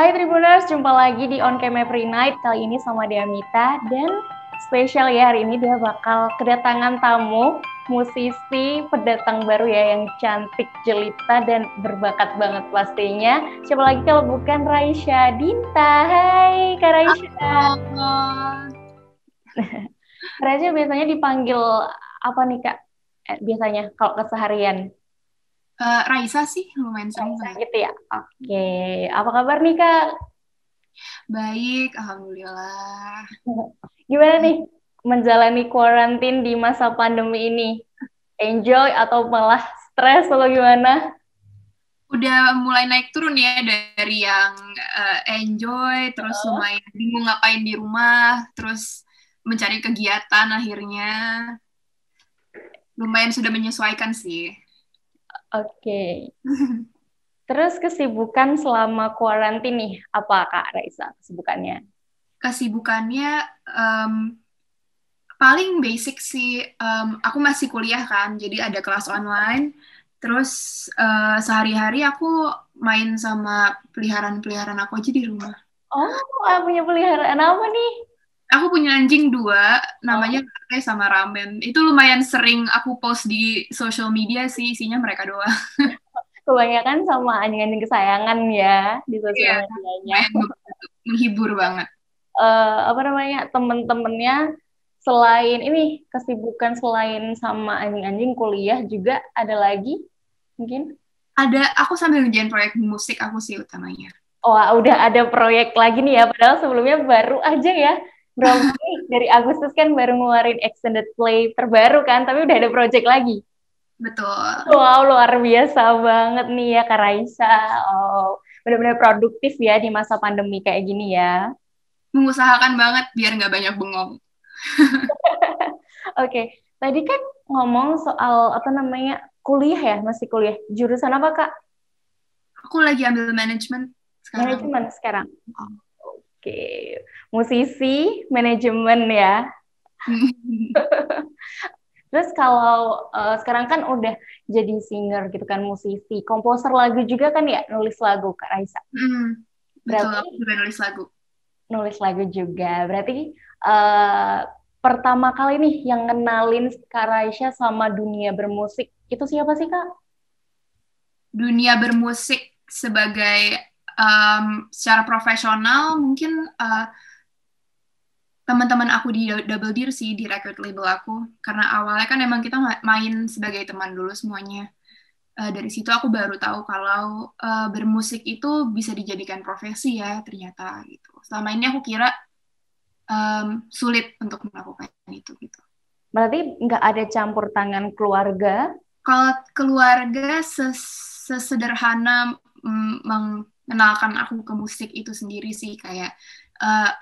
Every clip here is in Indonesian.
Hai Tribuners, jumpa lagi di On Cam Every Night. Kali ini sama Diamita dan spesial ya hari ini dia bakal kedatangan tamu musisi pendatang baru ya yang cantik jelita dan berbakat banget pastinya. Siapa lagi kalau bukan Raisya Dinta. Hai Kak Raisya. Halo. Raisya biasanya dipanggil apa nih Kak? Biasanya kalau keseharian. Raisa sih lumayan sering Raisya panggil. gitu ya. Oke, apa kabar nih Kak? Baik, alhamdulillah. Gimana nih menjalani kuarantin di masa pandemi ini? Enjoy atau malah stres atau gimana? Udah mulai naik turun ya dari yang enjoy, terus lumayan bingung ngapain di rumah, terus mencari kegiatan akhirnya. Lumayan sudah menyesuaikan sih. Oke. Terus kesibukan selama kuarantin nih, apa Kak Raisa kesibukannya? Kesibukannya em, paling basic sih. Aku masih kuliah kan, jadi ada kelas online. Terus sehari-hari aku main sama peliharaan-peliharaan aku aja di rumah. Oh, punya peliharaan apa nih? Aku punya anjing dua, namanya Oh, Kate sama Ramen. Itu lumayan sering aku post di social media sih, isinya mereka doang. kebanyakan sama anjing-anjing kesayangan ya di sosial Iya, medianya. lumayan menghibur banget. Apa namanya temen-temennya selain ini kesibukan selain sama anjing-anjing kuliah juga ada lagi mungkin? Aku sambil ngerjain proyek musik aku sih utamanya. Oh, udah ada proyek lagi nih ya. Padahal sebelumnya baru aja ya. Berapa nih? Dari Agustus kan baru ngeluarin extended play terbaru kan, tapi udah ada project lagi. Betul. Wow, luar biasa banget nih ya Kak Raisa. Oh, benar-benar produktif ya di masa pandemi kayak gini ya. Mengusahakan banget biar nggak banyak bengong. Oke, tadi kan ngomong soal apa namanya kuliah ya, masih kuliah. Jurusan apa Kak? Aku lagi ambil manajemen sekarang. Manajemen sekarang. Oke, musisi, manajemen ya. Terus kalau sekarang kan udah jadi singer gitu kan, musisi, komposer lagu juga kan ya, nulis lagu Kak Raisa. Hmm, betul, Berarti aku juga nulis lagu. nulis lagu juga. Berarti eh, pertama kali nih yang kenalin Kak Raisa sama dunia bermusik itu siapa sih Kak? Dunia bermusik sebagai secara profesional mungkin teman-teman aku di Double Deer sih di record label aku karena awalnya kan emang kita main sebagai teman dulu semuanya. Dari situ aku baru tahu kalau bermusik itu bisa dijadikan profesi ya ternyata gitu. Selama ini aku kira sulit untuk melakukan itu gitu. Berarti nggak ada campur tangan keluarga. Kalau keluarga sesederhana mengenalkan aku ke musik itu sendiri sih kayak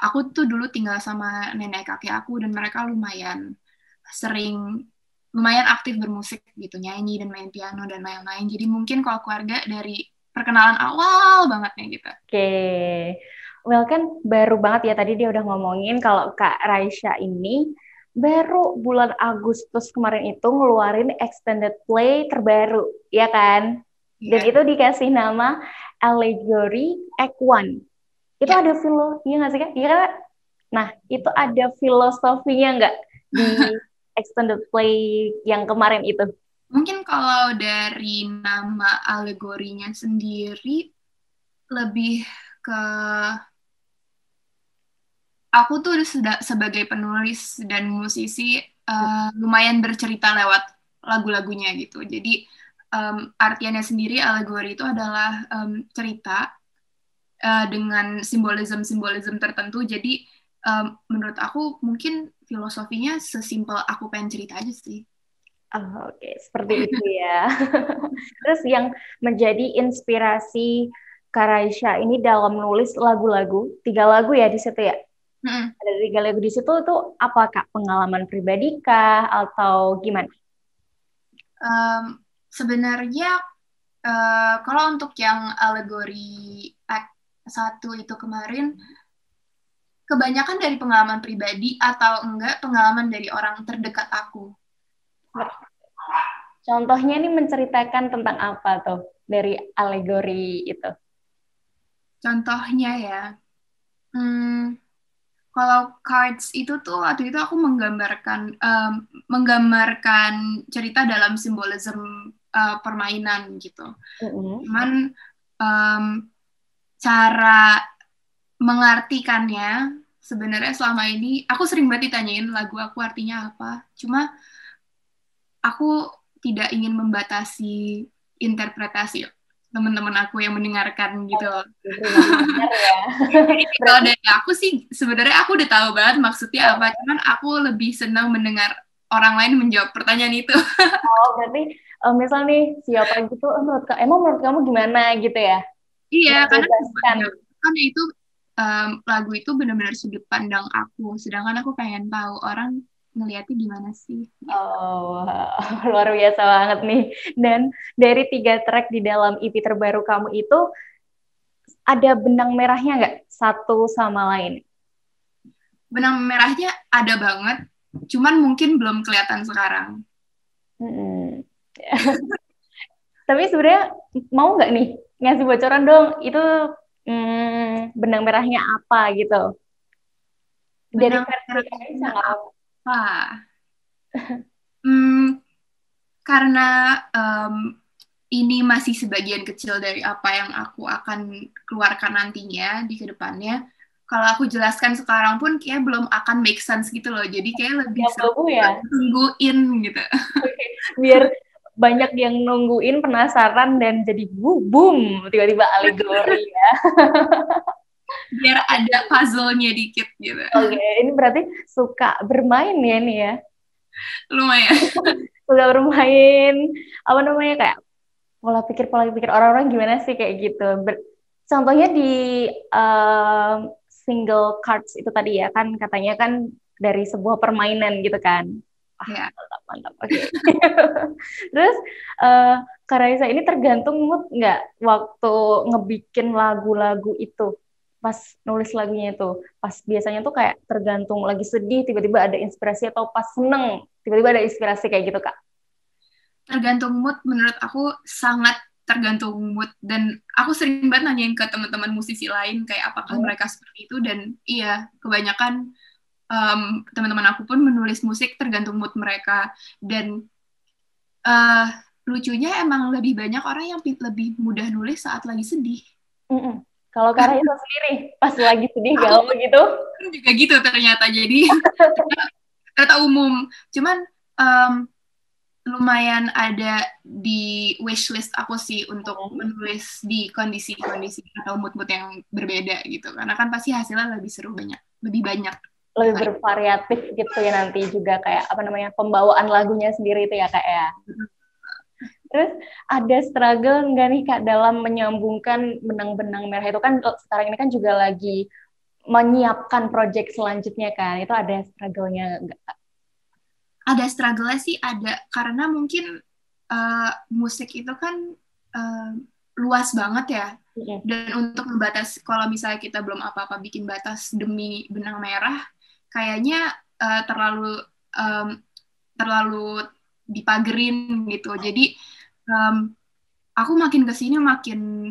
aku tuh dulu tinggal sama nenek kakek aku dan mereka sering lumayan aktif bermusik gitu nyanyi dan main piano dan lain-lain. Jadi mungkin kalau keluarga dari perkenalan awal banget nih gitu. Oke, well kan baru banget ya tadi dia udah ngomongin kalau Kak Raisa ini baru bulan Agustus kemarin itu ngeluarin extended play terbaru, ya kan? Dan Iya, itu dikasih nama Allegory Act One. Itu ya. ada iya nggak sih Kak? Iya kan? Nah, itu ada filosofinya nggak di extended play yang kemarin itu? Mungkin kalau dari nama alegorinya sendiri lebih ke aku tuh sudah sebagai penulis dan musisi lumayan bercerita lewat lagu-lagunya gitu. Jadi artiannya sendiri alegori itu adalah cerita dengan simbolisme-simbolisme tertentu. Jadi menurut aku mungkin filosofinya sesimpel aku pengen cerita aja sih. Oh, oke, seperti itu ya. Terus yang menjadi inspirasi Karaisha ini dalam nulis lagu-lagu, 3 lagu ya di situ ya. Mm-mm. Ada 3 lagu di situ itu apa Kak? Pengalaman pribadi kah atau gimana? Um, Sebenarnya kalau untuk yang alegori Act 1 itu kemarin kebanyakan dari pengalaman pribadi atau enggak pengalaman dari orang terdekat aku. Contohnya ini menceritakan tentang apa tuh dari alegori itu? Contohnya ya, hmm, kalau cards itu tuh waktu itu aku menggambarkan cerita dalam simbolisme permainan gitu. Mm-mm. Cuman em, cara mengartikannya sebenarnya selama ini aku sering banget ditanyain lagu aku artinya apa. Cuma aku tidak ingin membatasi interpretasi teman-teman aku yang mendengarkan gitu loh. Terima dengar ya. Jadi kalau Berarti dari aku sih sebenarnya aku udah tahu banget maksudnya apa, cuman aku lebih senang mendengar orang lain menjawab pertanyaan itu. berarti misal nih siapa gitu, emang menurut kamu gimana gitu ya? Iya, karena Membebaskan. kan itu lagu itu benar-benar sudut pandang aku, sedangkan aku pengen tahu orang ngelihatnya gimana sih. Gitu. Oh, luar biasa banget nih. Dan dari 3 track di dalam EP terbaru kamu itu, ada benang merahnya nggak satu sama lain? Benang merahnya ada banget, cuman mungkin belum kelihatan sekarang. Mm-mm. Tapi sebenarnya mau nggak nih ngasih bocoran dong, itu benang merahnya apa gitu? Dari Benang versi Raisa merahnya nggak apa-apa. apa? Hmm, karena ini masih sebagian kecil dari apa yang aku akan keluarkan nantinya di kedepannya. Kalau aku jelaskan sekarang pun kayak belum akan make sense gitu loh. Jadi kayak lebih Siap seru babu ya. tungguin gitu. Oke. Biar banyak yang nungguin, penasaran, dan jadi boom, tiba-tiba alegori ya. Biar ada puzzle-nya dikit gitu. Oke, ini berarti suka bermain ya nih ya. Lumayan. Suka bermain, apa namanya, kayak pola pikir orang-orang gimana sih kayak gitu. Contohnya di single cards itu tadi ya kan, katanya kan dari sebuah permainan gitu kan. Wah, Ya. mantap, mantap. Oke. Terus uh, Kak Raisa ini tergantung mood nggak waktu ngebikin lagu-lagu itu? Pas nulis lagunya itu, pas biasanya tuh kayak tergantung lagi sedih, tiba-tiba ada inspirasi, atau pas seneng, tiba-tiba ada inspirasi kayak gitu, Kak? Tergantung mood, menurut aku sangat tergantung mood. Dan aku sering banget nanyain ke teman-teman musisi lain kayak apakah Hmm. mereka seperti itu. Dan iya, kebanyakan teman-teman aku pun menulis musik tergantung mood mereka. Dan uh, lucunya emang lebih banyak orang yang lebih mudah nulis saat lagi sedih. Mm-mm. Kalau Kak Raisa sendiri, pas lagi sedih Aku galau gitu? pun juga gitu ternyata. Jadi ternyata umum. Cuman um, lumayan ada di wishlist aku sih untuk Hmm. menulis di kondisi-kondisi atau mood-mood yang berbeda gitu. Karena kan pasti hasilnya lebih seru banyak, lebih banyak. Lebih bervariatif gitu ya nanti juga, kayak apa namanya, pembawaan lagunya sendiri itu ya Kak ya. Terus ada struggle nggak nih Kak dalam menyambungkan benang-benang merah itu kan, sekarang ini kan juga lagi menyiapkan project selanjutnya kan, itu ada struggle-nya nggak Kak? Ada struggle-nya sih ada, karena mungkin musik itu kan uh, luas banget ya. Mm-mm. Dan untuk membatas, kalau misalnya kita belum apa-apa bikin batas demi benang merah, kayaknya um, terlalu dipagerin gitu. Jadi um, aku makin kesini makin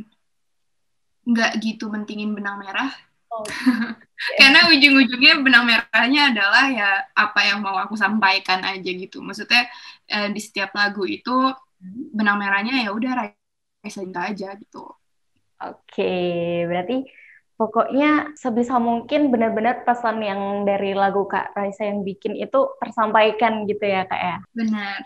nggak gitu mentingin benang merah. Oh, Karena ujung-ujungnya benang merahnya adalah ya apa yang mau aku sampaikan aja gitu. Maksudnya di setiap lagu itu benang merahnya ya udah Raisa Cinta aja gitu. oke, berarti pokoknya sebisa mungkin benar-benar pesan yang dari lagu Kak Raisa yang bikin itu tersampaikan gitu ya Kak ya. Benar.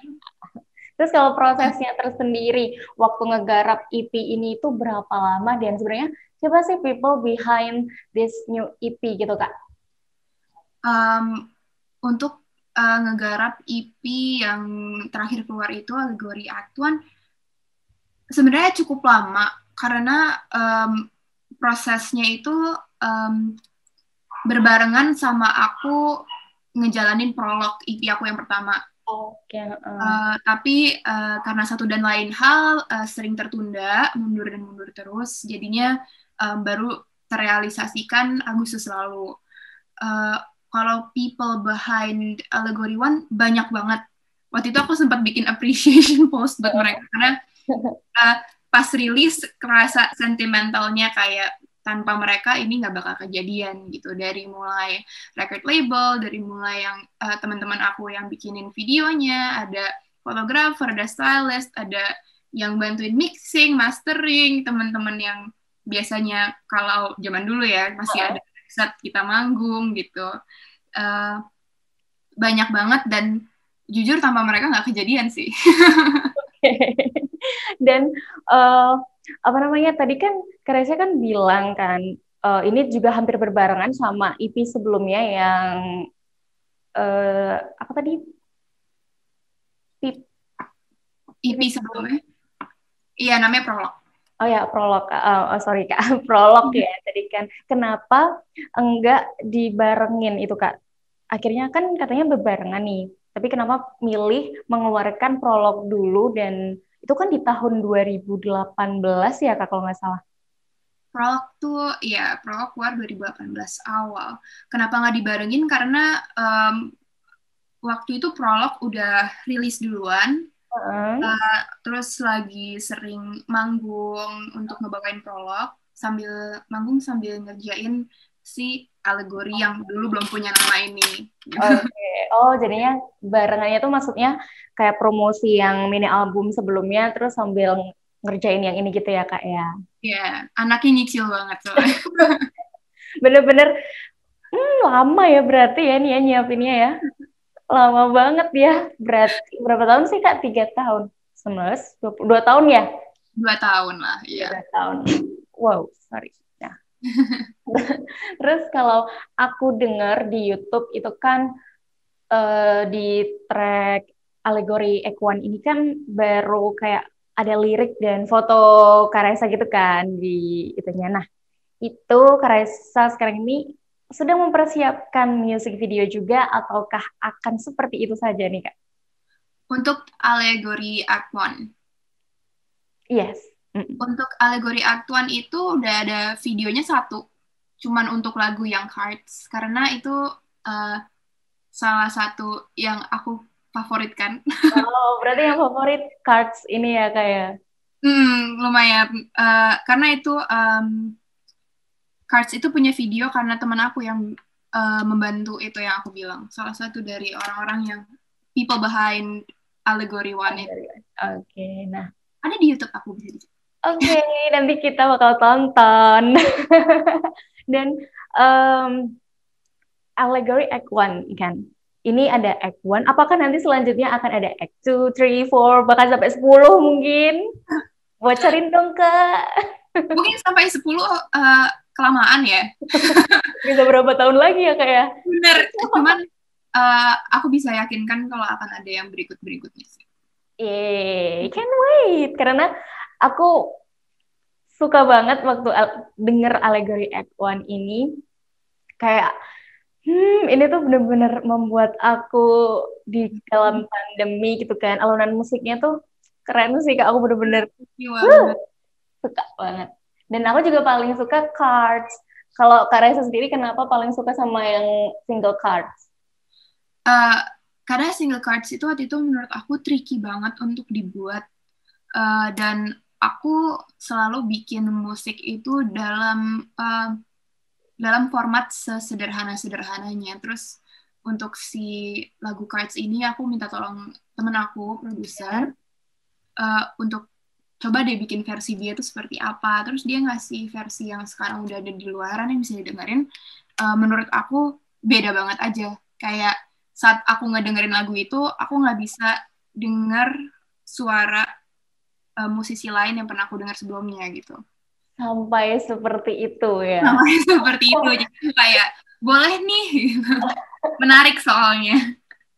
Terus kalau prosesnya tersendiri, waktu ngegarap EP ini itu berapa lama, dan sebenarnya siapa sih people behind this new EP gitu Kak? Um, untuk ngegarap EP yang terakhir keluar itu Alegori Atuan sebenarnya cukup lama karena prosesnya itu um, berbarengan sama aku ngejalanin prolog EP aku yang pertama. Oke, Tapi karena satu dan lain hal sering tertunda, mundur dan mundur terus, jadinya baru terrealisasikan Agustus lalu. Uh, Kalau people behind Allegory One banyak banget. Waktu itu aku sempat bikin appreciation post buat mereka karena uh, pas rilis kerasa sentimentalnya kayak tanpa mereka ini nggak bakal kejadian gitu. Dari mulai record label, dari mulai yang teman-teman aku yang bikinin videonya, ada fotografer, ada stylist, ada yang bantuin mixing, mastering, teman-teman yang biasanya kalau zaman dulu ya masih ada saat kita manggung gitu. Banyak banget dan jujur tanpa mereka nggak kejadian sih. Dan apa namanya tadi kan Karesha kan bilang kan ini juga hampir berbarengan sama EP sebelumnya yang apa tadi EP sebelumnya iya namanya Prolog. Oh ya, prolog. Oh, sorry Kak, prolog ya tadi kan. Kenapa enggak dibarengin itu Kak? Akhirnya kan katanya berbarengan nih. Tapi kenapa milih mengeluarkan prolog dulu dan itu kan di tahun 2018 ya Kak kalau nggak salah. Prolog tuh ya Prolog keluar 2018 awal. Kenapa nggak dibarengin? Karena waktu itu Prolog udah rilis duluan. Terus lagi sering manggung untuk ngebawain Prolog sambil manggung sambil ngerjain si Alegori yang dulu belum punya nama ini. Oke. Oh, jadinya barengannya tuh maksudnya kayak promosi yang mini album sebelumnya terus sambil ngerjain yang ini gitu ya Kak ya. Ya, anaknya nyicil banget soalnya. Bener-bener lama ya berarti ya nih ya nyiapinnya ya. Lama banget ya. Berarti berapa tahun sih Kak? 3 tahun. 2 tahun ya? 2 tahun lah, iya. 2 tahun. Wow, sorry. Nah. Terus kalau aku dengar di YouTube itu kan di track Alegori Ekwan ini kan baru kayak ada lirik dan foto Karesa gitu kan di itunya. Nah, itu Karesa sekarang ini sedang mempersiapkan music video juga ataukah akan seperti itu saja nih Kak? Untuk Alegori Act One. Yes. Untuk Alegori Act One itu udah ada videonya satu. Cuman untuk lagu yang Cards. Karena itu salah satu yang aku favoritkan. Oh, berarti yang favorit Cards ini ya kayak? Lumayan. Karena itu Cards itu punya video karena teman aku yang membantu itu yang aku bilang. Salah satu dari orang-orang yang people behind Allegory One itu. Oke, nah. Ada di YouTube aku bisa dicek. Oke, nanti kita bakal tonton. Dan Allegory Act One kan. Ini ada Act One. Apakah nanti selanjutnya akan ada Act 2, 3, 4, bahkan sampai 10 mungkin? Bocorin dong, Kak. Mungkin sampai 10 kelamaan ya. Bisa berapa tahun lagi ya, Kak ya? Bener, cuman aku bisa yakinkan kalau akan ada yang berikut-berikutnya sih. Can't wait. Karena aku suka banget waktu denger Allegory Act One ini. Kayak ini tuh bener-bener membuat aku di dalam pandemi gitu kan. Alunan musiknya tuh keren sih Kak. Aku bener-bener suka banget. Dan aku juga paling suka Cards. Kalau Kak Reza sendiri kenapa paling suka sama yang single Cards? Karena single Cards itu waktu itu menurut aku tricky banget untuk dibuat. Dan aku selalu bikin musik itu dalam format sesederhana-sederhananya. Terus untuk si lagu Cards ini aku minta tolong temen aku, produser, untuk coba deh bikin versi dia tuh seperti apa. Terus dia ngasih versi yang sekarang udah ada di luaran yang bisa didengerin. Menurut aku beda banget aja. Kayak saat aku ngedengerin lagu itu, aku nggak bisa denger suara musisi lain yang pernah aku dengar sebelumnya gitu. Sampai seperti itu ya. Sampai seperti itu. Jadi kayak, boleh nih. Menarik soalnya.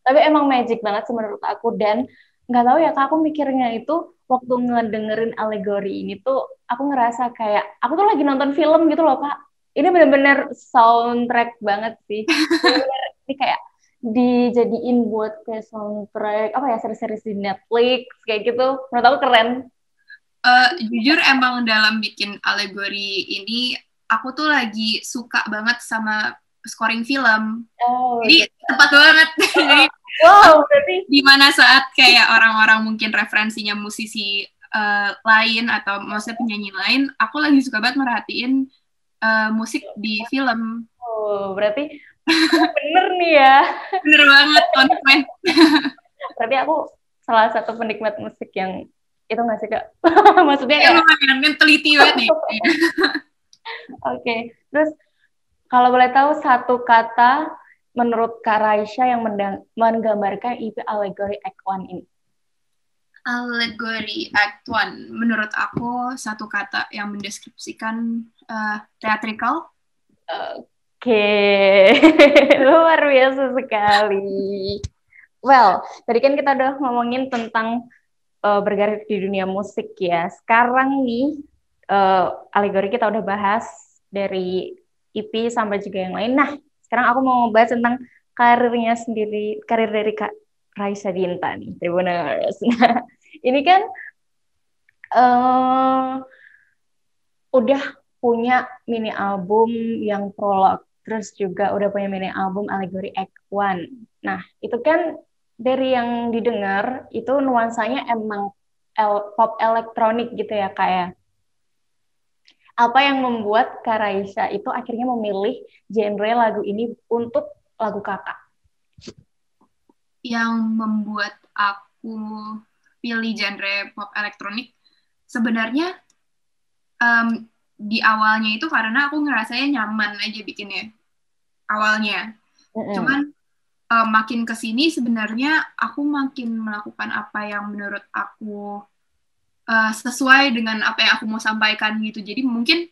Tapi emang magic banget sih menurut aku. Dan nggak tahu ya Kak, aku mikirnya itu waktu ngedengerin Allegory ini tuh, aku ngerasa kayak, aku tuh lagi nonton film gitu loh Kak. Ini bener-bener soundtrack banget sih. Bener-bener ini kayak dijadiin buat kayak soundtrack, apa ya, seri-seri di Netflix, kayak gitu. Menurut aku keren. Jujur emang dalam bikin Allegory ini, aku tuh lagi suka banget sama scoring film. Jadi tepat banget. Jadi wow, berarti di mana saat kayak orang-orang mungkin referensinya musisi lain atau maksudnya penyanyi lain, aku lagi suka banget merhatiin musik di film. Oh, berarti bener nih ya. Bener banget, konflik. Berarti aku salah satu penikmat musik yang itu nggak sih, Kak? Maksudnya kayak, Lumayan, yang teliti banget nih. oke. Terus kalau boleh tahu satu kata menurut Kak Raisya yang menggambarkan IP Allegory Act One ini. Allegory Act One, menurut aku satu kata yang mendeskripsikan theatrical. Oke, luar biasa sekali. Well, tadi kan kita udah ngomongin tentang bergerak di dunia musik ya. Sekarang nih, alegori kita udah bahas dari EP sampai juga yang lain. Nah, sekarang aku mau ngebahas tentang karirnya sendiri, karir dari Kak Raisa Dinta nih, Tribuners. Nah, ini kan udah punya mini album yang prolog, terus juga udah punya mini album Allegory Act One. Nah, itu kan dari yang didengar, itu nuansanya emang pop elektronik gitu ya, kayak apa yang membuat Kak Raisa itu akhirnya memilih genre lagu ini untuk lagu kakak? Yang membuat aku pilih genre pop elektronik, sebenarnya di awalnya itu karena aku ngerasanya nyaman aja bikinnya awalnya. Cuman makin kesini sebenarnya aku makin melakukan apa yang menurut aku sesuai dengan apa yang aku mau sampaikan gitu. Jadi mungkin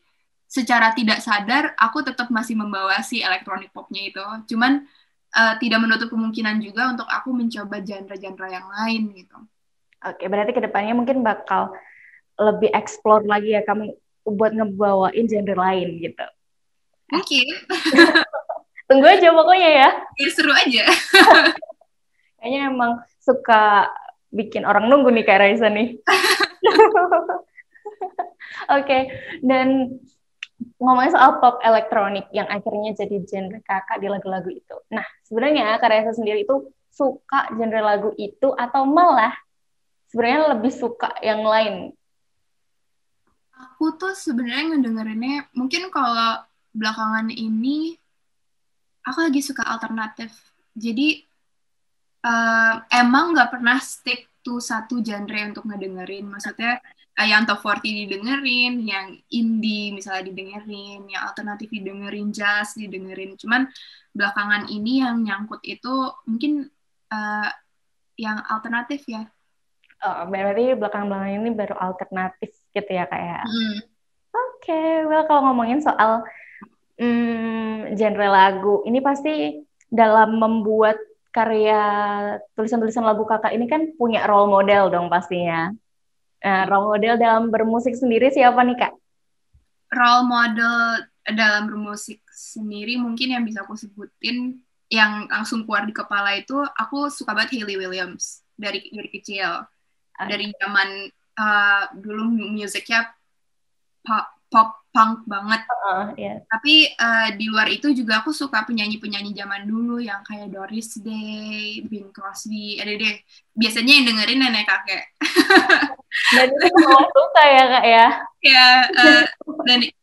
secara tidak sadar aku tetap masih membawa si elektronik popnya itu. Cuman tidak menutup kemungkinan juga untuk aku mencoba genre-genre yang lain gitu. Oke, berarti kedepannya mungkin bakal lebih explore lagi ya kamu buat ngebawain genre lain gitu. Mungkin. Tunggu aja pokoknya ya. Biar seru aja. Kayaknya emang suka bikin orang nunggu nih Kak Raisa nih. Oke, dan ngomongin soal pop elektronik yang akhirnya jadi genre kakak di lagu-lagu itu. Nah, sebenarnya Kak Raisa sendiri itu suka genre lagu itu atau malah sebenarnya lebih suka yang lain? Aku tuh sebenarnya ngedengerinnya, mungkin kalau belakangan ini aku lagi suka alternatif. Jadi emang nggak pernah stick to satu genre untuk ngedengerin. Maksudnya yang top 40 didengerin, yang indie misalnya didengerin, yang alternatif didengerin, jazz didengerin. Cuman belakangan ini yang nyangkut itu mungkin yang alternatif ya. Oh, berarti belakang-belakang ini baru alternatif gitu ya kayak. Oke, well kalau ngomongin soal genre lagu, ini pasti dalam membuat karya tulisan-tulisan lagu kakak ini kan punya role model dong pastinya. Nah, role model dalam bermusik sendiri siapa nih Kak? Role model dalam bermusik sendiri mungkin yang bisa aku sebutin yang langsung keluar di kepala itu aku suka banget Hayley Williams dari kecil. Dari zaman dulu musiknya pop punk banget. Yeah. Tapi di luar itu juga aku suka penyanyi-penyanyi zaman dulu yang kayak Doris Day, Bing Crosby, ada deh. Biasanya yang dengerin nenek kakek. Dan itu semua suka ya Kak ya? Ya,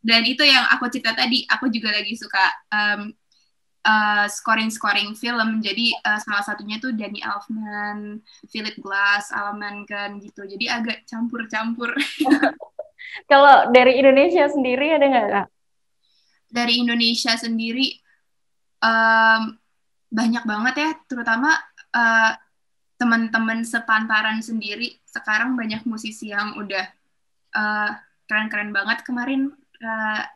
dan itu yang aku cerita tadi, aku juga lagi suka scoring film. Jadi salah satunya tuh Danny Elfman, Philip Glass, Alan Menken gitu. Jadi agak campur-campur. Kalau dari Indonesia sendiri ada nggak Kak? Dari Indonesia sendiri banyak banget ya, terutama teman-teman sepantaran sendiri. Sekarang banyak musisi yang udah keren-keren banget. Kemarin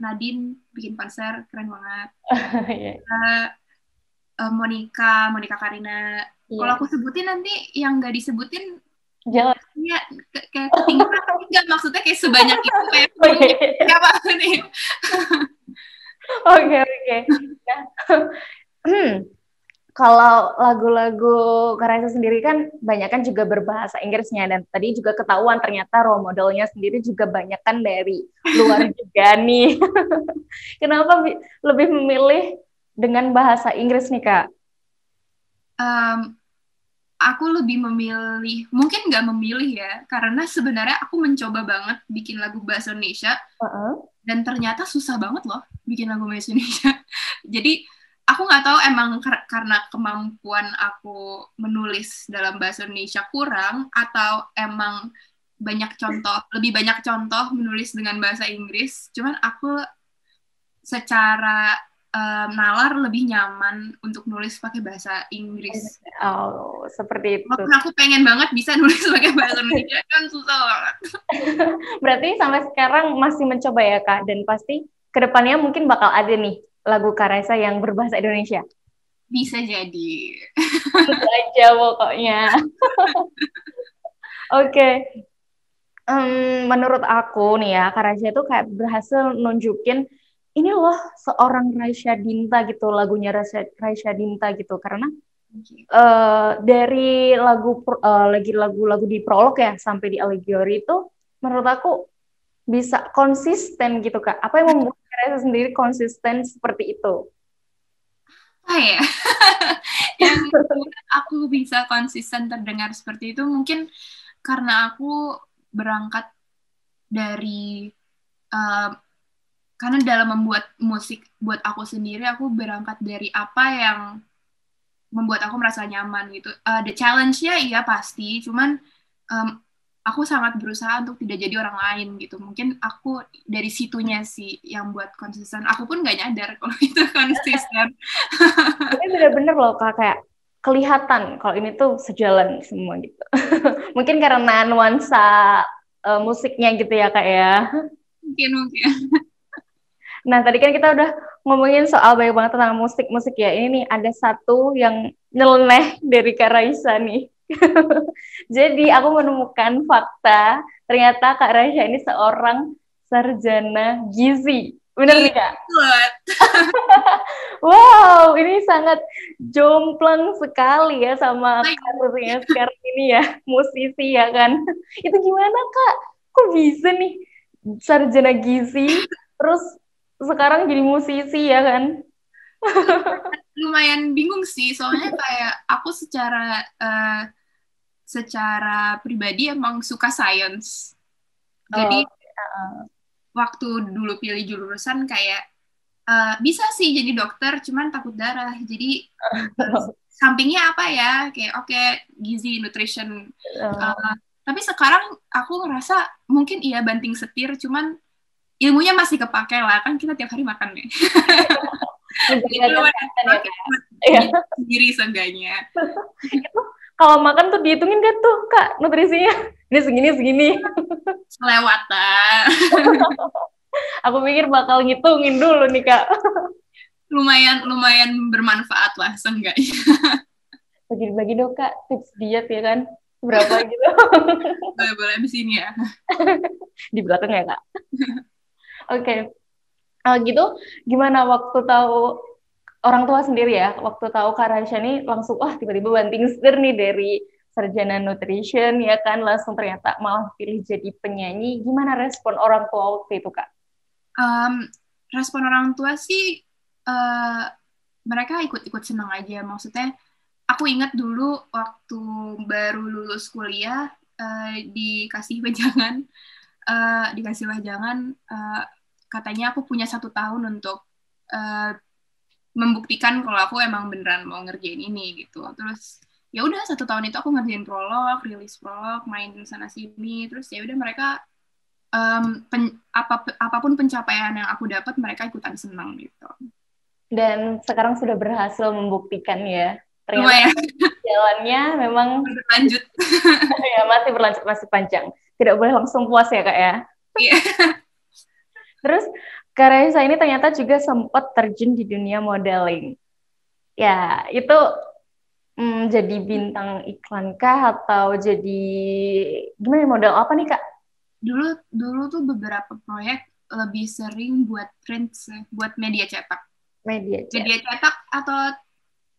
Nadine bikin konser, keren banget. Monica Karina. Kalau aku sebutin nanti yang nggak disebutin jangan. Ya, kayak ketinggalan. Enggak, maksudnya kayak sebanyak itu kayak siapa nih. Oke. Nah, kalau lagu-lagu Kak Raisa sendiri kan banyak kan juga berbahasa Inggrisnya, dan tadi juga ketahuan ternyata role modelnya sendiri juga banyak kan dari luar juga nih. Kenapa lebih memilih dengan bahasa Inggris nih Kak? aku lebih memilih, mungkin nggak memilih ya, karena sebenarnya aku mencoba banget bikin lagu bahasa Indonesia, dan ternyata susah banget loh bikin lagu bahasa Indonesia. Jadi aku nggak tahu emang karena kemampuan aku menulis dalam bahasa Indonesia kurang, atau emang lebih banyak contoh menulis dengan bahasa Inggris. Cuman aku secara nalar lebih nyaman untuk nulis pakai bahasa Inggris. Oh, seperti itu. Walaupun aku pengen banget bisa nulis pakai bahasa Indonesia, kan susah banget. Berarti sampai sekarang masih mencoba ya Kak, dan pasti kedepannya mungkin bakal ada nih lagu Kak Raisa yang berbahasa Indonesia. Bisa jadi. Tentu aja pokoknya. Oke. Menurut aku nih ya, Kak Raisa itu kayak berhasil nunjukin ini loh seorang Raisa Dinta gitu, lagunya Raisa Dinta gitu. Karena dari lagu-lagu di prolog ya sampai di Allegory itu menurut aku bisa konsisten gitu Kak. Apa yang membuat Kak Raisa sendiri konsisten seperti itu? Apa ya? Yang membuat aku bisa konsisten terdengar seperti itu mungkin karena aku berangkat dari karena dalam membuat musik buat aku sendiri, aku berangkat dari apa yang membuat aku merasa nyaman gitu. The challenge-nya iya pasti, cuman um, aku sangat berusaha untuk tidak jadi orang lain gitu. Mungkin aku dari situnya sih yang buat konsisten. Aku pun nggak nyadar kalau itu konsisten. Ini bener-bener loh Kak, kayak kelihatan kalau ini tuh sejalan semua gitu. Mungkin karena nuansa musiknya gitu ya Kak ya. Mungkin. Nah, tadi kan kita udah ngomongin soal banyak banget tentang musik-musik ya. Ini nih ada satu yang nyeleneh dari Kak Raisa nih. Jadi aku menemukan fakta, ternyata Kak Raisa ini seorang sarjana gizi. Bener nih Kak? Wow, ini sangat jomplang sekali ya sama karirnya sekarang ini ya, musisi ya kan. Itu gimana Kak? Kok bisa nih sarjana gizi, terus sekarang jadi musisi ya kan? Lumayan bingung sih, soalnya kayak aku secara pribadi emang suka science. Jadi waktu dulu pilih jurusan kayak bisa sih jadi dokter, cuman takut darah. Jadi sampingnya apa ya? Kayak oke, gizi, nutrition. Tapi sekarang aku ngerasa mungkin iya banting setir, cuman ilmunya masih kepake lah. Kan kita tiap hari makan nih. Jadi lumayan kepake sendiri seenggaknya. Kalau makan tuh dihitungin gak tuh Kak nutrisinya? Ini segini. Selewatan. Aku pikir bakal ngitungin dulu nih Kak. Lumayan bermanfaat lah seenggaknya. Bagi-bagi dong Kak tips diet ya kan? Berapa gitu? Boleh di sini ya. Di belakang ya Kak. Oke. Gitu gimana waktu tahu orang tua sendiri ya, waktu tahu Kak Raisa ini langsung tiba-tiba banting setir nih dari sarjana nutrition ya kan, langsung ternyata malah pilih jadi penyanyi. Gimana respon orang tua waktu itu Kak? Respon orang tua sih mereka ikut-ikut senang aja. Maksudnya aku ingat dulu waktu baru lulus kuliah dikasih wejangan katanya aku punya 1 tahun untuk membuktikan kalau aku emang beneran mau ngerjain ini gitu. Terus ya udah 1 tahun itu aku ngerjain prolog, rilis prolog, main sana sini. Terus ya udah mereka apapun pencapaian yang aku dapat mereka ikutan senang gitu. Dan sekarang sudah berhasil membuktikan ya. Ternyata jalannya memang berlanjut. Ya, masih berlanjut, masih panjang. Tidak boleh langsung puas ya Kak ya. Iya. Terus Kak Raisa ini ternyata juga sempat terjun di dunia modeling. Ya, itu jadi bintang iklan kah atau jadi gimana model apa nih Kak? Dulu tuh beberapa proyek lebih sering buat print, buat media cetak. Media cetak atau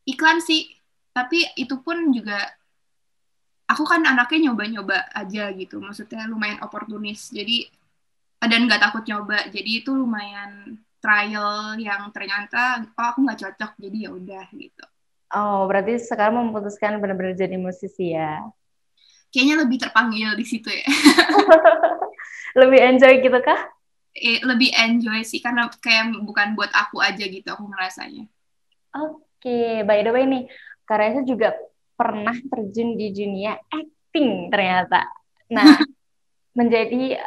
iklan sih. Tapi itu pun juga aku kan anaknya nyoba-nyoba aja gitu. Maksudnya lumayan oportunis. Jadi dan nggak takut nyoba. Jadi itu lumayan trial yang ternyata aku nggak cocok. Jadi ya udah gitu. Oh, berarti sekarang memutuskan benar-benar jadi musisi ya? Kayaknya lebih terpanggil di situ ya. Lebih enjoy gitu kah? Lebih enjoy sih karena kayak bukan buat aku aja gitu aku ngerasanya. Oke, by the way nih, Kak Raisa juga pernah terjun di dunia acting ternyata. Nah, menjadi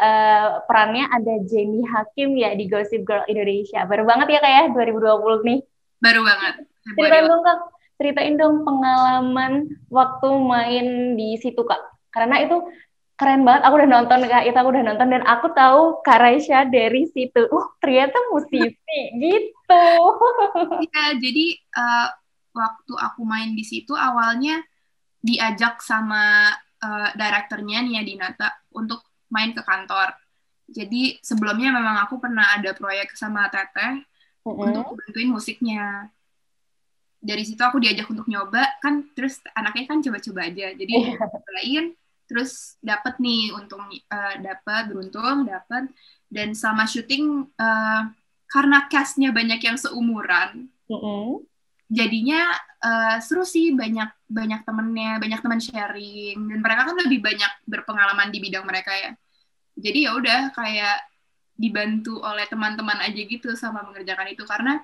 perannya ada Jenny Hakim ya di Gossip Girl Indonesia. Baru banget ya kayak 2020 nih. Baru banget Februari Ceritain lalu. dong Kak, ceritain dong pengalaman waktu main di situ Kak. Karena itu keren banget, aku udah nonton Kak, itu aku udah nonton dan aku tahu Kak Raisa dari situ. Ternyata musisi gitu. Ya, jadi waktu aku main di situ awalnya diajak sama direkturnya Nia Dinata untuk main ke kantor. Jadi sebelumnya memang aku pernah ada proyek sama Teteh untuk bantuin musiknya. Dari situ aku diajak untuk nyoba kan, terus anaknya kan coba-coba aja. Jadi cobain, terus dapat nih untung dapat beruntung dapat dan sama syuting karena castnya banyak yang seumuran jadinya seru sih, banyak banyak temennya, banyak teman sharing dan mereka kan lebih banyak berpengalaman di bidang mereka ya. Jadi ya udah kayak dibantu oleh teman-teman aja gitu sama mengerjakan itu karena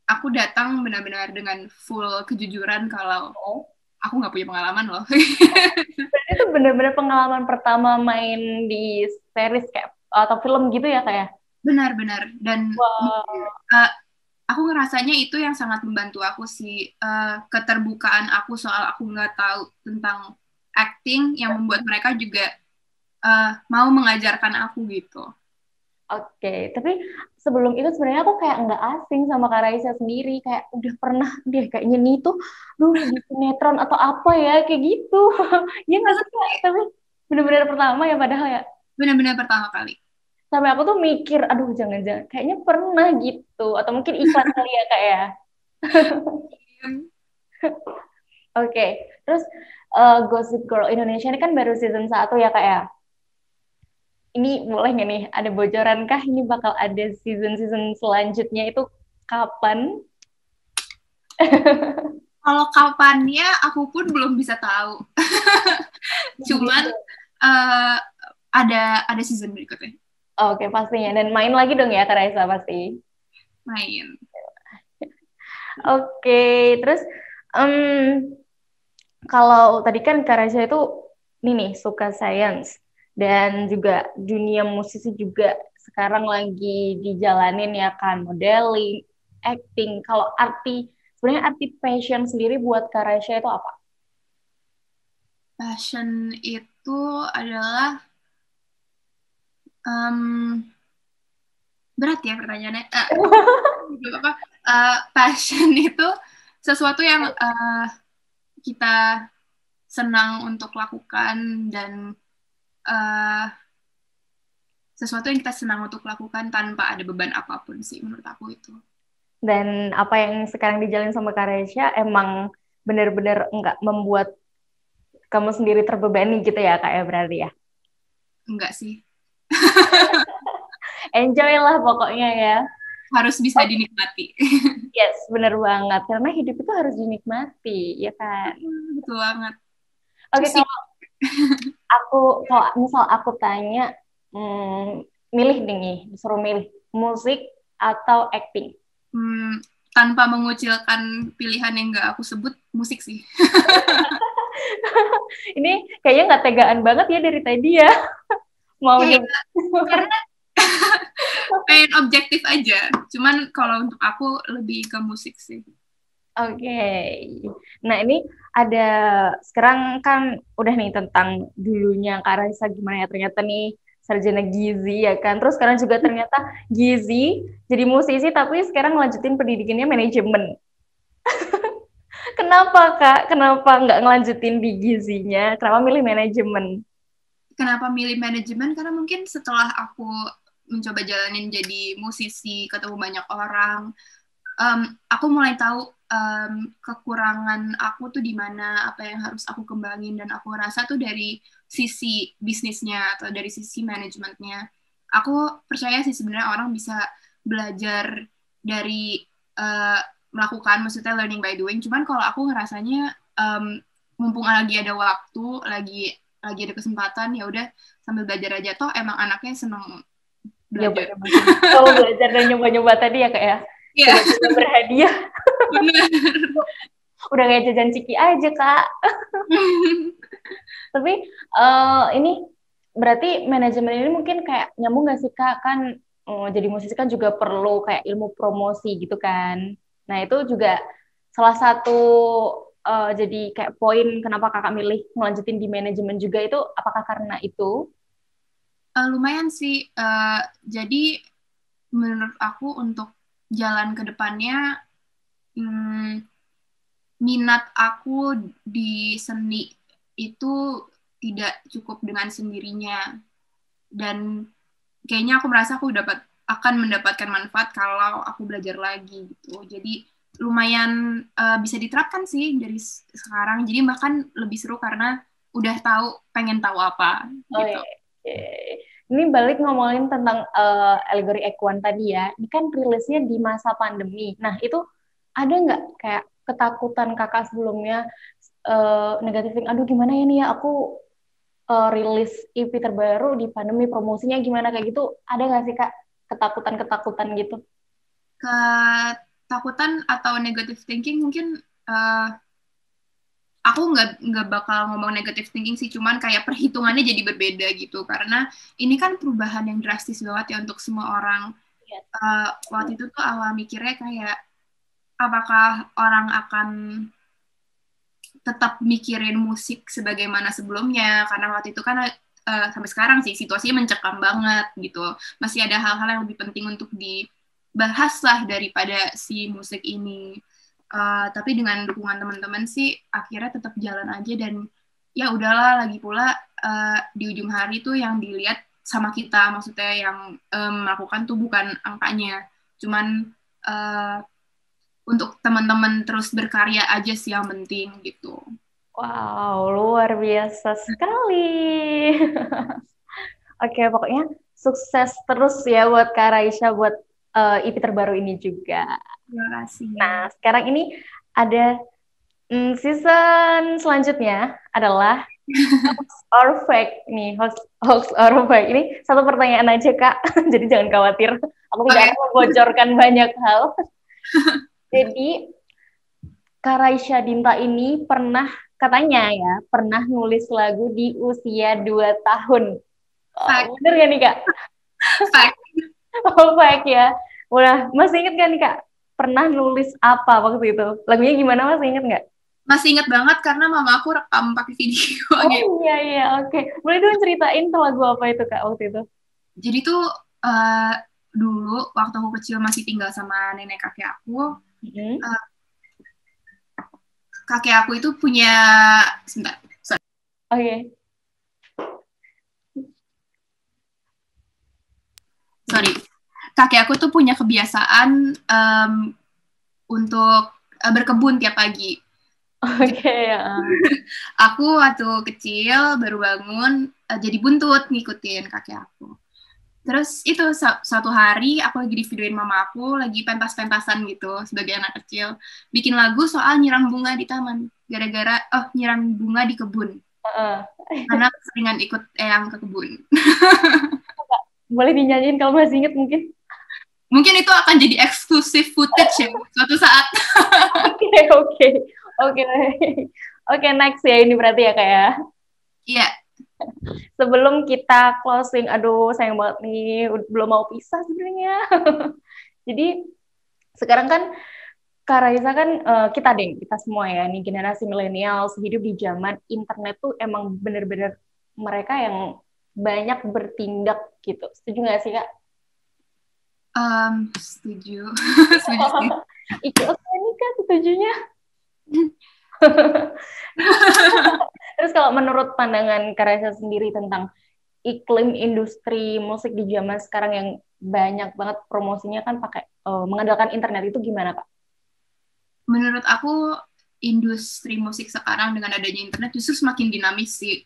aku datang benar-benar dengan full kejujuran kalau aku nggak punya pengalaman loh. Berarti itu bener-bener pengalaman pertama main di series kayak atau film gitu ya kayak. Benar-benar dan Wow. aku ngerasanya itu yang sangat membantu aku sih, keterbukaan aku soal aku nggak tahu tentang acting yang membuat mereka juga mau mengajarkan aku gitu. Oke, tapi sebelum itu sebenarnya aku kayak nggak asing sama Kak Raisa sendiri, kayak udah pernah deh kayaknya nih tuh, di sinetron atau apa ya kayak gitu. Ya nggak sih Kak? Tapi bener-bener pertama ya padahal ya. Benar-benar pertama kali. Sampai aku tuh mikir, aduh jangan-jangan kayaknya pernah gitu, atau mungkin iklan kali ya Kak ya. Oke, terus Gossip Girl Indonesia ini kan baru season 1 ya Kak ya. Ini boleh nggak nih, ada bocoran kah ini bakal ada season-season selanjutnya itu kapan? Kalau kapannya aku pun belum bisa tahu. Cuman uh, ada season berikutnya. Oke, pastinya. Dan main lagi dong ya Kak Raisa pasti. Main. Oke, terus kalau tadi kan Kak Raisa itu ini nih suka science dan juga dunia musisi juga sekarang lagi dijalanin ya kan modeling, acting. Kalau sebenarnya arti passion sendiri buat Kak Raisa itu apa? Passion itu adalah berat ya pertanyaannya. Apa? Passion itu sesuatu yang kita senang untuk lakukan dan uh, sesuatu yang kita senang untuk lakukan tanpa ada beban apapun sih menurut aku itu. Dan apa yang sekarang dijalin sama Kak Raisa emang benar-benar nggak membuat kamu sendiri terbebani gitu ya Kak ya berarti ya? Enggak sih. Enjoy lah pokoknya ya. Harus bisa dinikmati. Yes, bener banget. Karena hidup itu harus dinikmati, ya kan? Betul banget. Oke, Sih. kalau misal aku tanya, milih nih, disuruh milih musik atau acting. Tanpa mengucilkan pilihan yang nggak aku sebut, musik sih. Ini kayaknya nggak tegaan banget ya dari tadi ya. Mau karena pengen objektif aja. Cuman kalau untuk aku lebih ke musik sih. Oke. Nah, ini ada sekarang kan udah nih tentang dulunya Kak Raisa gimana ya ternyata nih sarjana gizi ya kan. Terus sekarang juga ternyata gizi jadi musisi tapi sekarang ngelanjutin pendidikannya manajemen. Kenapa Kak? Kenapa nggak ngelanjutin di gizinya? Kenapa milih manajemen? Kenapa milih manajemen? Karena mungkin setelah aku mencoba jalanin jadi musisi, ketemu banyak orang, aku mulai tahu kekurangan aku tuh di mana, apa yang harus aku kembangin, dan aku rasa tuh dari sisi bisnisnya atau dari sisi manajemennya. Aku percaya sih sebenarnya orang bisa belajar dari melakukan, maksudnya learning by doing. Cuman kalau aku ngerasanya mumpung lagi ada waktu, lagi ada kesempatan, ya udah sambil belajar aja. Toh emang anaknya seneng belajar. Nyoba-nyoba juga. Kalau belajar dan nyoba-nyoba tadi ya Kak ya. Iya, Coba-coba berhadiah. bener. Udah kayak jajan ciki aja Kak. Tapi ini berarti manajemen ini mungkin kayak nyambung nggak sih Kak? Kan jadi musisi kan juga perlu kayak ilmu promosi gitu kan. Nah itu juga salah satu jadi kayak poin kenapa Kakak milih ngelanjutin di manajemen juga itu apakah karena itu? Lumayan sih. Jadi menurut aku untuk jalan ke depannya, minat aku di seni itu tidak cukup dengan sendirinya. Dan kayaknya aku merasa aku akan mendapatkan manfaat kalau aku belajar lagi gitu. Jadi lumayan bisa diterapkan sih dari sekarang. Jadi bahkan lebih seru karena udah pengen tahu apa Oh gitu. iya. Ini balik ngomongin tentang alegori Ekuan tadi ya. Ini kan rilisnya di masa pandemi. Nah itu ada nggak kayak ketakutan kakak sebelumnya negatif thinking, aduh gimana ya nih ya aku rilis EP terbaru di pandemi promosinya gimana kayak gitu, ada nggak sih kak ketakutan-ketakutan gitu? Ketakutan atau negative thinking mungkin aku nggak bakal ngomong negative thinking sih, cuman kayak perhitungannya jadi berbeda gitu karena ini kan perubahan yang drastis banget ya untuk semua orang. Iya. Waktu itu tuh awal mikirnya kayak apakah orang akan tetap mikirin musik sebagaimana sebelumnya, karena waktu itu kan sampai sekarang sih situasinya mencekam banget gitu, masih ada hal-hal yang lebih penting untuk dibahas lah daripada si musik ini. Tapi dengan dukungan teman-teman sih akhirnya tetap jalan aja, dan ya udahlah, lagi pula di ujung hari tuh yang dilihat sama kita, maksudnya yang melakukan tuh bukan angkanya, cuman untuk teman-teman terus berkarya aja sih yang penting gitu. Wow, luar biasa sekali. Oke, pokoknya sukses terus ya buat Kak Raisya buat EP terbaru ini juga. Terima kasih. Nah, sekarang ini ada season selanjutnya adalah hoax or fake nih, hoax or fake. Ini satu pertanyaan aja Kak, jadi jangan khawatir. Aku tidak Oke. akan membocorkan banyak hal. Jadi Kak Raisya Dinta ini katanya ya, pernah nulis lagu di usia 2 tahun. Fact. Bener gak nih Kak? Fact. Oh fake ya. Udah, masih inget gak nih Kak? Pernah nulis apa waktu itu? Lagunya gimana, masih inget nggak? Masih ingat banget karena mama aku rekam pakai video gitu. Oh iya iya oke. Boleh dong ceritain tuh lagu apa itu Kak waktu itu? Jadi tuh dulu waktu aku kecil masih tinggal sama nenek kakek aku. Uh, Kakek aku itu punya, sebentar, sorry. Oke. Sorry. Kakek aku tuh punya kebiasaan untuk berkebun tiap pagi. Oke ya. Aku waktu kecil baru bangun jadi buntut ngikutin kakek aku. Terus itu suatu hari aku lagi di videoin mama aku lagi pentas-pentasan gitu sebagai anak kecil, bikin lagu soal nyiram bunga di taman, gara-gara nyiram bunga di kebun. Karena seringan ikut eyang ke kebun. Boleh dinyanyiin kalau masih inget mungkin? Mungkin itu akan jadi eksklusif footage ya suatu saat. Oke. Oke, next ya ini berarti ya kayak. Iya. Sebelum kita closing, aduh sayang banget nih, belum mau pisah sebenarnya. Jadi sekarang kan Kak Raisa kan kita semua ya, nih generasi milenial hidup di zaman internet tuh emang bener-bener mereka yang banyak bertindak gitu. Setuju nggak sih Kak? Setuju. Setuju sih. Oke nih Kak, setujunya. Terus kalau menurut pandangan Kak Raisa sendiri tentang iklim industri musik di zaman sekarang yang banyak banget promosinya kan pakai mengandalkan internet, itu gimana Kak? Menurut aku industri musik sekarang dengan adanya internet justru semakin dinamis sih.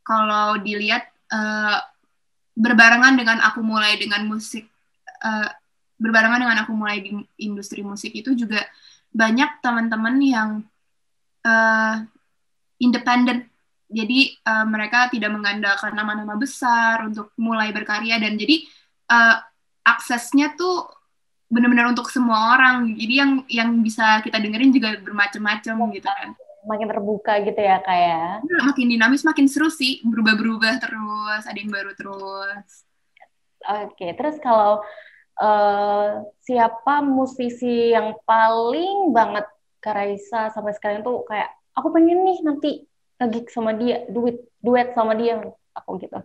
Kalau dilihat berbarengan dengan aku mulai dengan musik berbarengan dengan aku mulai di industri musik itu juga banyak teman-teman yang independen. Jadi mereka tidak mengandalkan nama-nama besar untuk mulai berkarya dan jadi uh, aksesnya tuh benar-benar untuk semua orang. Jadi yang bisa kita dengerin juga bermacam-macam gitu kan. Makin terbuka gitu ya Kak ya. Makin dinamis, makin seru sih. Berubah-berubah terus, ada yang baru terus. Oke, terus kalau siapa musisi yang paling banget Kak Raisa sampai sekarang tuh kayak aku pengen nih nanti nge-gig sama dia, duet sama dia aku gitu.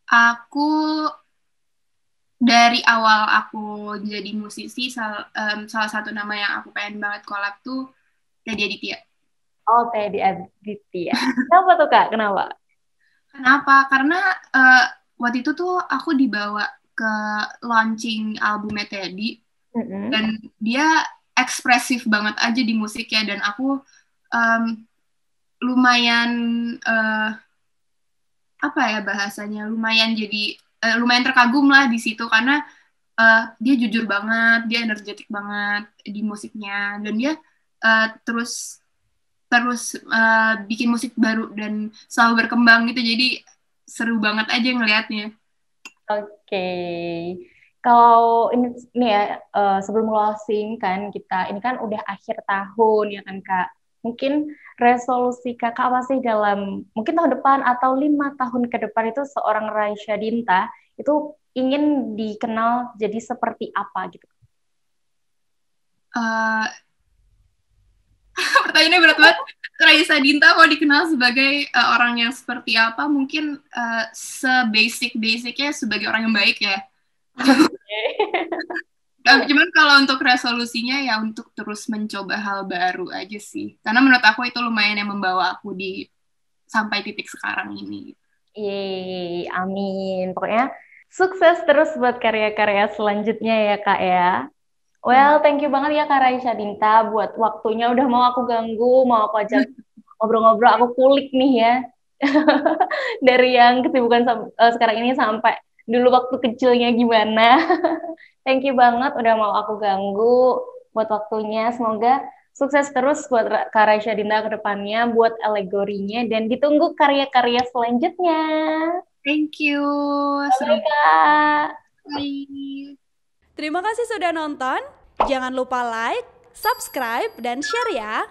Aku dari awal aku jadi musisi, salah satu nama yang aku pengen banget collab tuh Teddy Aditya. Oh, Teddy Aditya. Kenapa tuh Kak? Kenapa? Kenapa? Karena waktu itu tuh aku dibawa ke launching albumnya Teddy dan dia ekspresif banget aja di musiknya dan aku um, lumayan apa ya bahasanya lumayan terkagum lah di situ karena dia jujur banget, dia energetik banget di musiknya dan dia terus terus bikin musik baru dan selalu berkembang gitu jadi seru banget aja ngelihatnya. Oke. Kalau ini ya sebelum closing kan kita ini kan udah akhir tahun ya kan Kak. Mungkin resolusi Kakak apa sih dalam mungkin tahun depan atau 5 tahun ke depan itu seorang Raisya Dinta itu ingin dikenal jadi seperti apa gitu? Uh, Pertanyaannya berat banget. Raisa Dinta mau dikenal sebagai orang yang seperti apa? Mungkin sebasic-basicnya sebagai orang yang baik ya. Cuman kalau untuk resolusinya ya untuk terus mencoba hal baru aja sih. Karena menurut aku itu lumayan yang membawa aku di sampai titik sekarang ini. Yeay, amin. Pokoknya sukses terus buat karya-karya selanjutnya ya Kak ya. Well, thank you banget ya Kak Raisya Dinta buat waktunya udah mau aku ganggu, mau aku ajak ngobrol-ngobrol, aku kulik nih ya. Dari yang kesibukan sekarang ini sampai dulu waktu kecilnya gimana. Thank you banget udah mau aku ganggu buat waktunya. Semoga sukses terus buat Kak Raisya Dinta ke depannya, buat alegorinya, dan ditunggu karya-karya selanjutnya. Thank you. Bye, Kak. Bye. Terima kasih sudah nonton. Jangan lupa like, subscribe, dan share ya.